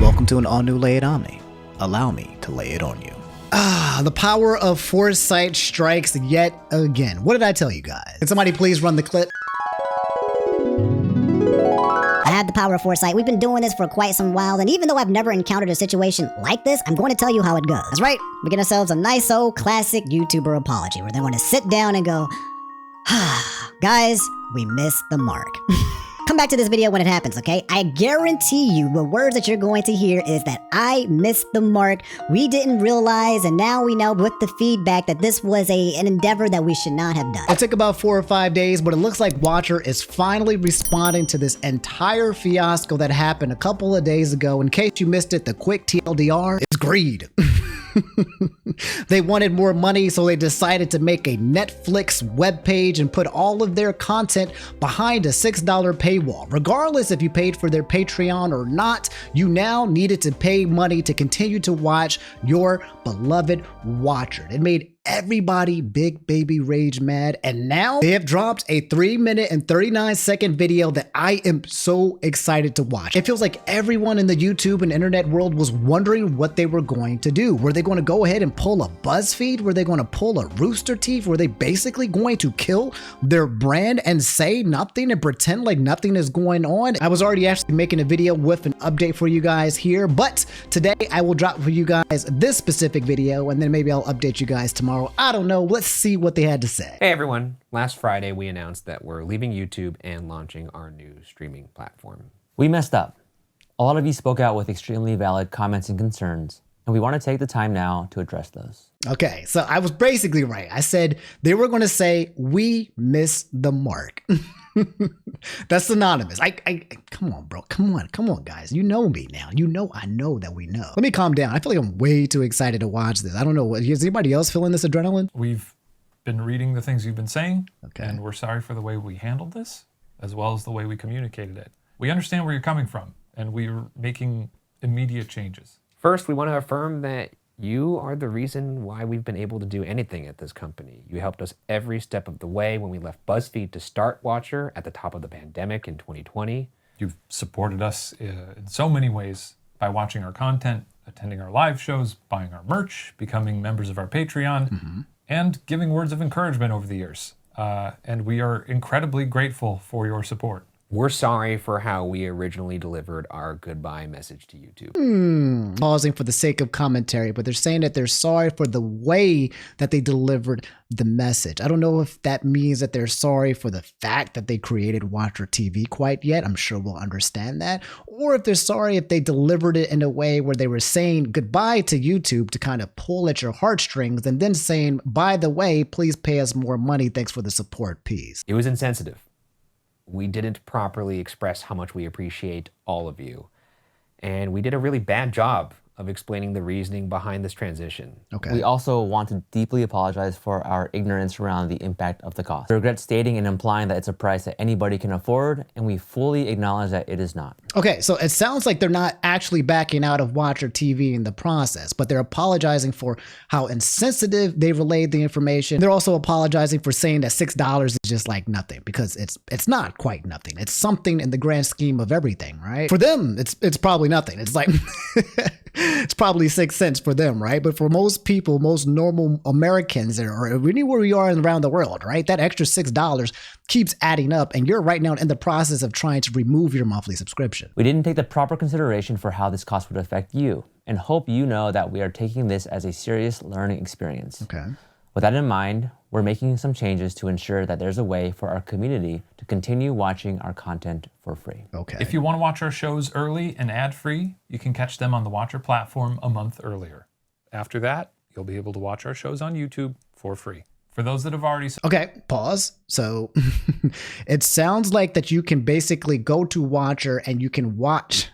Welcome to an all-new Lay It On Me. Allow me to lay it on you. The power of foresight strikes yet again. What did I tell you guys? Can somebody please run the clip? I have the power of foresight. We've been doing this for quite some while, and even though I've never encountered a situation like this, I'm going to tell you how it goes. That's right. We get ourselves a nice old classic YouTuber apology where they're going to sit down and go, guys, we missed the mark. Come back to this video when it happens, okay? I guarantee you the words that you're going to hear is that I missed the mark, we didn't realize, and now we know with the feedback that this was an endeavor that we should not have done. It took about 4 or 5 days, but it looks like Watcher is finally responding to this entire fiasco that happened a couple of days ago. In case you missed it, the quick TLDR is greed. They wanted more money, so they decided to make a Netflix webpage and put all of their content behind a $6 paywall. Regardless if you paid for their Patreon or not, you now needed to pay money to continue to watch your beloved Watcher. It made everybody big baby rage mad, and now they have dropped a 3-minute and 39-second video that I am so excited to watch. It feels like everyone in the YouTube and internet world was wondering what they were going to do. Were they going to go ahead and pull a BuzzFeed? Were they going to pull a Rooster Teeth? Were they basically going to kill their brand and say nothing and pretend like nothing is going on? I was already actually making a video with an update for you guys here, but today I will drop for you guys this specific video, and then maybe I'll update you guys tomorrow. I don't know. Let's see what they had to say. Hey everyone. Last Friday, we announced that we're leaving YouTube and launching our new streaming platform. We messed up. A lot of you spoke out with extremely valid comments and concerns, and we want to take the time now to address those. Okay, so I was basically right. I said they were going to say, we missed the mark. That's synonymous. Come on, bro. Come on, guys. You know me now. I know that we know. Let me calm down. I feel like I'm way too excited to watch this. I don't know. Is anybody else feeling this adrenaline? We've been reading the things you've been saying, okay, and we're sorry for the way we handled this, as well as the way we communicated it. We understand where you're coming from, and we're making immediate changes. First, we want to affirm that you are the reason why we've been able to do anything at this company. You helped us every step of the way when we left BuzzFeed to start Watcher at the top of the pandemic in 2020. You've supported us in so many ways by watching our content, attending our live shows, buying our merch, becoming members of our Patreon, and giving words of encouragement over the years. And we are incredibly grateful for your support. We're sorry for how we originally delivered our goodbye message to YouTube. Pausing for the sake of commentary, but they're saying that they're sorry for the way that they delivered the message. I don't know if that means that they're sorry for the fact that they created Watcher TV quite yet. I'm sure we'll understand that. Or if they're sorry if they delivered it in a way where they were saying goodbye to YouTube to kind of pull at your heartstrings and then saying, by the way, please pay us more money. Thanks for the support. Peace. It was insensitive. We didn't properly express how much we appreciate all of you. And we did a really bad job of explaining the reasoning behind this transition. Okay. We also want to deeply apologize for our ignorance around the impact of the cost. We regret stating and implying that it's a price that anybody can afford, and we fully acknowledge that it is not. Okay, so it sounds like they're not actually backing out of Watcher TV in the process, but they're apologizing for how insensitive they relayed the information. They're also apologizing for saying that $6 is just like nothing, because it's not quite nothing. It's something in the grand scheme of everything, right? For them, it's probably nothing. It's like it's probably 6 cents for them, right? But for most people, most normal Americans, or anywhere we are around the world, right, that extra $6 keeps adding up, and you're right now in the process of trying to remove your monthly subscription. We didn't take the proper consideration for how this cost would affect you, and hope you know that we are taking this as a serious learning experience. Okay. With that in mind, we're making some changes to ensure that there's a way for our community to continue watching our content for free. Okay. If you want to watch our shows early and ad-free, you can catch them on the Watcher platform a month earlier. After that, you'll be able to watch our shows on YouTube for free. For those that have already... Okay, pause. So it sounds like that you can basically go to Watcher and you can watch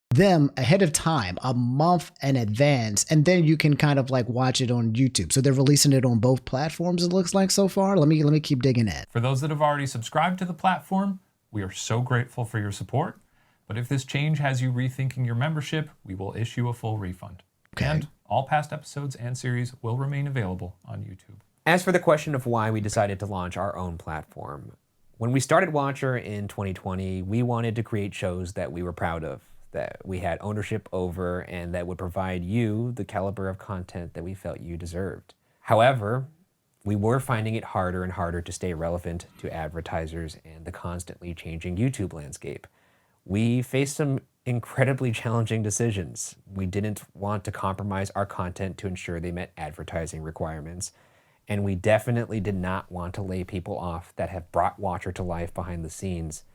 them ahead of time, a month in advance, and then you can kind of like watch it on YouTube. So they're releasing it on both platforms, it looks like so far. Let me keep digging in. For those that have already subscribed to the platform, we are so grateful for your support. But if this change has you rethinking your membership, we will issue a full refund. Okay. And all past episodes and series will remain available on YouTube. As for the question of why we decided to launch our own platform, when we started Watcher in 2020, we wanted to create shows that we were proud of, that we had ownership over and that would provide you the caliber of content that we felt you deserved. However, we were finding it harder and harder to stay relevant to advertisers and the constantly changing YouTube landscape. We faced some incredibly challenging decisions. We didn't want to compromise our content to ensure they met advertising requirements. And we definitely did not want to lay people off that have brought Watcher to life behind the scenes.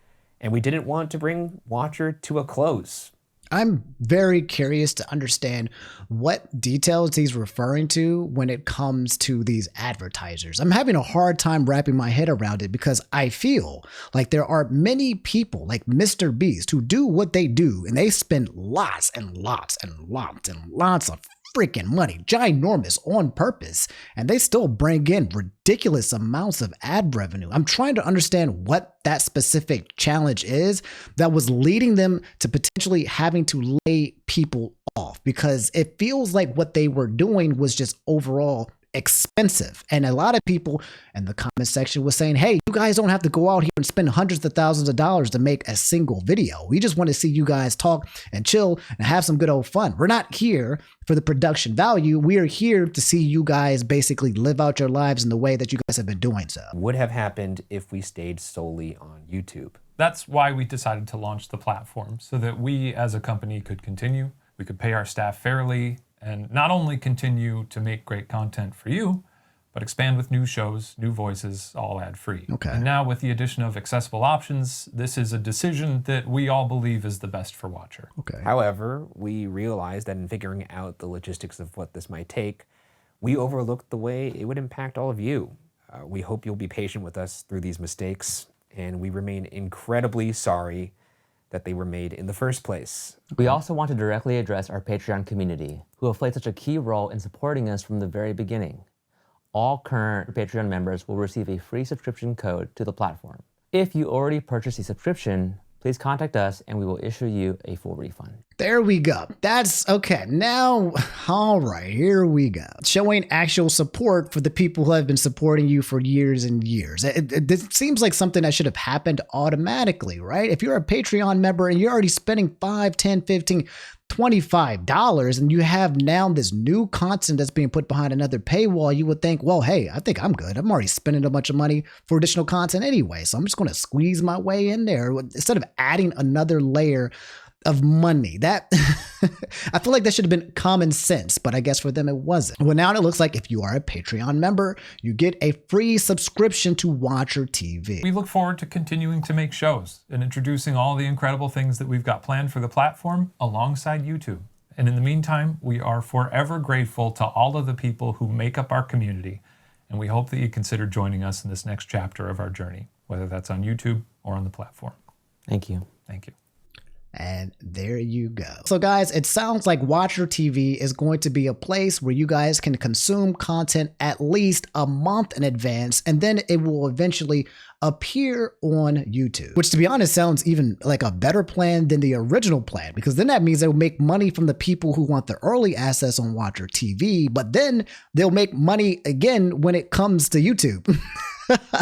And we didn't want to bring Watcher to a close. I'm very curious to understand what details he's referring to when it comes to these advertisers. I'm having a hard time wrapping my head around it because I feel like there are many people like Mr. Beast who do what they do and they spend lots and lots and lots and lots of freaking money, ginormous, on purpose, and they still bring in ridiculous amounts of ad revenue. I'm trying to understand what that specific challenge is that was leading them to potentially having to lay people off, because it feels like what they were doing was just overall expensive. And a lot of people in the comment section was saying, hey, you guys don't have to go out here and spend hundreds of thousands of dollars to make a single video. We just want to see you guys talk and chill and have some good old fun. We're not here for the production value. We are here to see you guys basically live out your lives in the way that you guys have been doing so. Would have happened if we stayed solely on YouTube. That's why we decided to launch the platform, so that we as a company could continue, we could pay our staff fairly, and not only continue to make great content for you, but expand with new shows, new voices, all ad-free. Okay. And now with the addition of accessible options, this is a decision that we all believe is the best for Watcher. Okay. However, we realized that in figuring out the logistics of what this might take, we overlooked the way it would impact all of you. We hope you'll be patient with us through these mistakes, and we remain incredibly sorry that they were made in the first place. We also want to directly address our Patreon community, who have played such a key role in supporting us from the very beginning. All current Patreon members will receive a free subscription code to the platform. If you already purchased a subscription, please contact us and we will issue you a full refund. There we go. That's okay. Now, all right, here we go. Showing actual support for the people who have been supporting you for years and years. It seems like something that should have happened automatically, right? If you're a Patreon member and you're already spending $5, $10, $15, $25 and you have now this new content that's being put behind another paywall, you would think, well, hey, I think I'm good. I'm already spending a bunch of money for additional content anyway, so I'm just going to squeeze my way in there instead of adding another layer of money. That I feel like that should have been common sense, but I guess for them it wasn't. Well, now it looks like if you are a Patreon member, you get a free subscription to Watcher TV. We look forward to continuing to make shows and introducing all the incredible things that we've got planned for the platform alongside YouTube. And in the meantime, we are forever grateful to all of the people who make up our community, and we hope that you consider joining us in this next chapter of our journey, whether that's on YouTube or on the platform. Thank you. Thank you. And there you go. So guys, it sounds like Watcher TV is going to be a place where you guys can consume content at least a month in advance, and then it will eventually appear on YouTube, which to be honest sounds even like a better plan than the original plan, because then that means they'll make money from the people who want the early access on Watcher TV, but then they'll make money again when it comes to YouTube.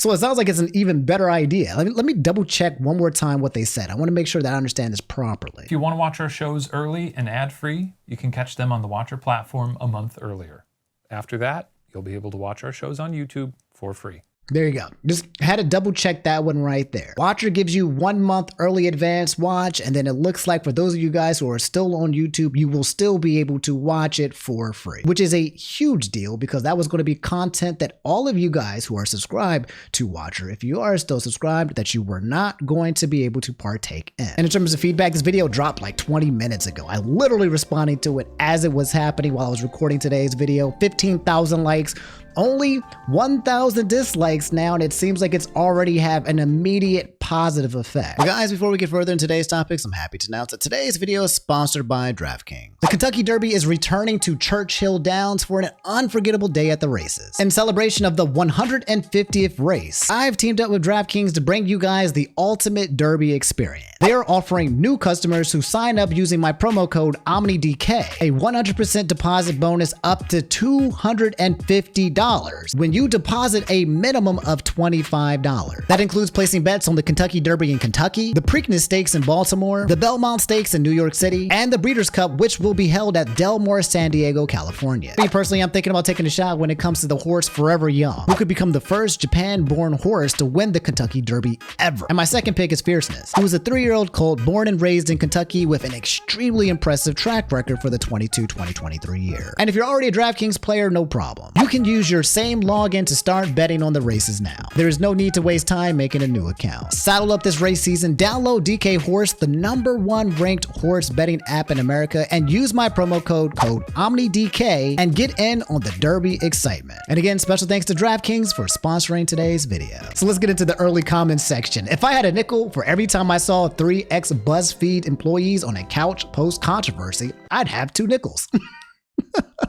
So it sounds like it's an even better idea. Let me double check one more time what they said. I want to make sure that I understand this properly. If you want to watch our shows early and ad-free, you can catch them on the Watcher platform a month earlier. After that, you'll be able to watch our shows on YouTube for free. There you go. Just had to double check that one right there. Watcher gives you 1 month early advance watch, and then it looks like for those of you guys who are still on YouTube, you will still be able to watch it for free, which is a huge deal because that was going to be content that all of you guys who are subscribed to Watcher, if you are still subscribed, that you were not going to be able to partake in. And in terms of feedback, this video dropped like 20 minutes ago. I literally responded to it as it was happening while I was recording today's video. 15,000 likes. Only 1,000 dislikes now, and it seems like it's already have an immediate positive effect. But guys, before we get further in today's topics, I'm happy to announce that today's video is sponsored by DraftKings. The Kentucky Derby is returning to Churchill Downs for an unforgettable day at the races. In celebration of the 150th race, I've teamed up with DraftKings to bring you guys the ultimate Derby experience. They are offering new customers who sign up using my promo code OmniDK a 100% deposit bonus up to $250 $50 when you deposit a minimum of $25. That includes placing bets on the Kentucky Derby in Kentucky, the Preakness Stakes in Baltimore, the Belmont Stakes in New York City, and the Breeders' Cup, which will be held at Del Mar, San Diego, California. Me personally, I'm thinking about taking a shot when it comes to the horse Forever Young, who could become the first Japan-born horse to win the Kentucky Derby ever. And my second pick is Fierceness, who is a 3-year-old colt born and raised in Kentucky with an extremely impressive track record for the 22-2023 year. And if you're already a DraftKings player, no problem. You can use your same login to start betting on the races now. There is no need to waste time making a new account. Saddle up this race season, download DK Horse, the #1 ranked horse betting app in America, and use my promo code OMNIDK and get in on the Derby excitement. And again, special thanks to DraftKings for sponsoring today's video. So let's get into the early comments section. If I had a nickel for every time I saw 3 ex-BuzzFeed employees on a couch post controversy, I'd have 2 nickels.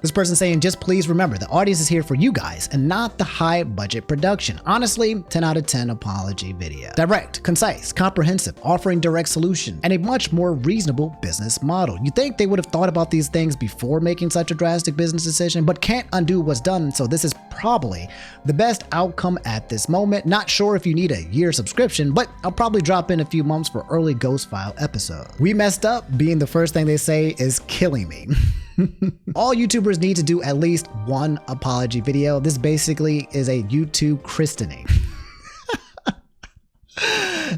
This person saying, just please remember, the audience is here for you guys and not the high budget production. Honestly, 10 out of 10 apology video. Direct, concise, comprehensive, offering direct solution, and a much more reasonable business model. You think they would have thought about these things before making such a drastic business decision, but can't undo what's done, so this is probably the best outcome at this moment. Not sure if you need a year subscription, but I'll probably drop in a few months for early Ghost File episode. We messed up being the first thing they say is killing me. All YouTubers need to do at least 1 apology video. This basically is a YouTube christening.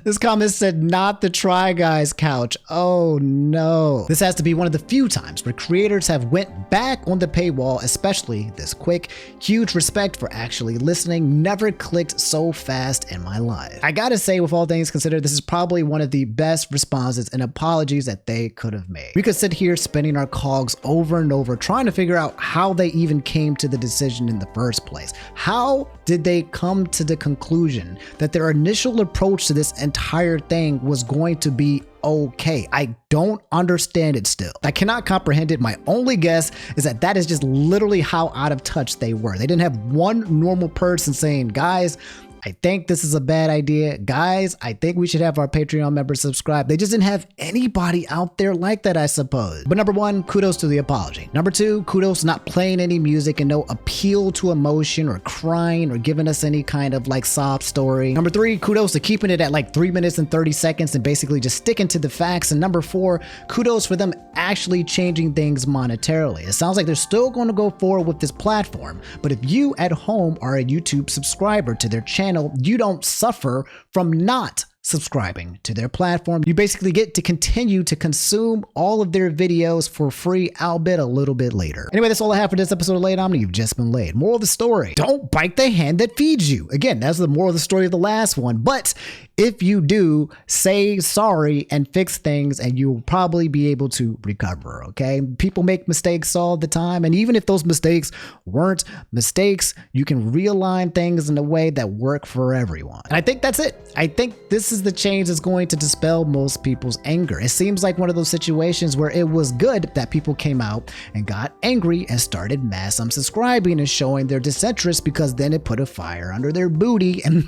This comment said, not the Try Guys couch. Oh no. This has to be one of the few times where creators have went back on the paywall, especially this quick. Huge respect for actually listening. Never clicked so fast in my life. I gotta say, with all things considered, this is probably one of the best responses and apologies that they could have made. We could sit here spinning our cogs over and over, trying to figure out how they even came to the decision in the first place. How did they come to the conclusion that their initial approach to this entire thing was going to be okay? I don't understand it still. I cannot comprehend it. My only guess is that that is just literally how out of touch they were. They didn't have one normal person saying, guys, I think this is a bad idea. Guys, I think we should have our Patreon members subscribe. They just didn't have anybody out there like that, I suppose. But #1, kudos to the apology. #2, kudos to not playing any music and no appeal to emotion or crying or giving us any kind of like sob story. #3, kudos to keeping it at like 3 minutes and 30 seconds and basically just sticking to the facts. And #4, kudos for them actually changing things monetarily. It sounds like they're still going to go forward with this platform, but if you at home are a YouTube subscriber to their channel, you don't suffer from not subscribing to their platform. You basically get to continue to consume all of their videos for free, albeit a little bit later. Anyway, that's all I have for this episode of Laid Omni. You've just been laid. Moral of the story: don't bite the hand that feeds you. Again, that's the moral of the story of the last one. But if you do, say sorry and fix things, and you'll probably be able to recover, okay? People make mistakes all the time, and even if those mistakes weren't mistakes, you can realign things in a way that work for everyone. And I think that's it. I think this is the change that's going to dispel most people's anger. It seems like one of those situations where it was good that people came out and got angry and started mass unsubscribing and showing their disinterest, because then it put a fire under their booty and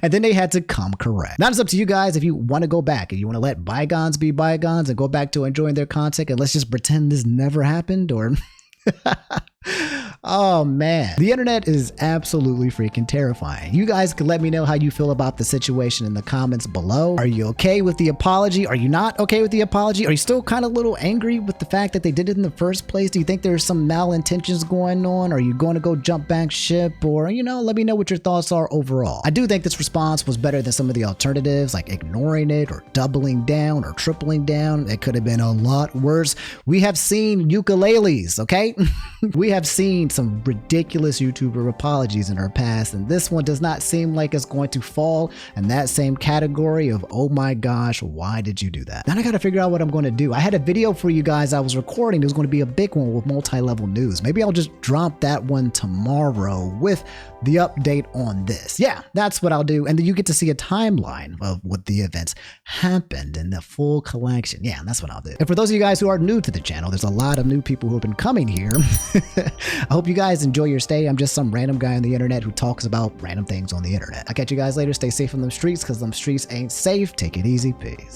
and then they had to come correct. Now it's up to you guys if you want to go back and you want to let bygones be bygones and go back to enjoying their content, and let's just pretend this never happened, or oh man, the internet is absolutely freaking terrifying. You guys can let me know how you feel about the situation in the comments below. Are you okay with the apology? Are you not okay with the apology? Are you still kind of a little angry with the fact that they did it in the first place? Do you think there's some malintentions going on? Are you going to go jump back ship? Or, you know, let me know what your thoughts are overall. I do think this response was better than some of the alternatives, like ignoring it or doubling down or tripling down. It could have been a lot worse. We have seen ukuleles, okay? We have seen some ridiculous YouTuber apologies in our past, and this one does not seem like it's going to fall in that same category of, oh my gosh, why did you do that? Now I gotta figure out what I'm going to do. I had a video for you guys I was recording. It was going to be a big one with multi-level news. Maybe I'll just drop that one tomorrow with the update on this. Yeah, that's what I'll do. And then you get to see a timeline of what the events happened in the full collection. Yeah, that's what I'll do. And for those of you guys who are new to the channel, there's a lot of new people who have been coming here. I hope you guys enjoy your stay. I'm just some random guy on the internet who talks about random things on the internet. I'll catch you guys later. Stay safe on them streets, because them streets ain't safe. Take it easy. Peace.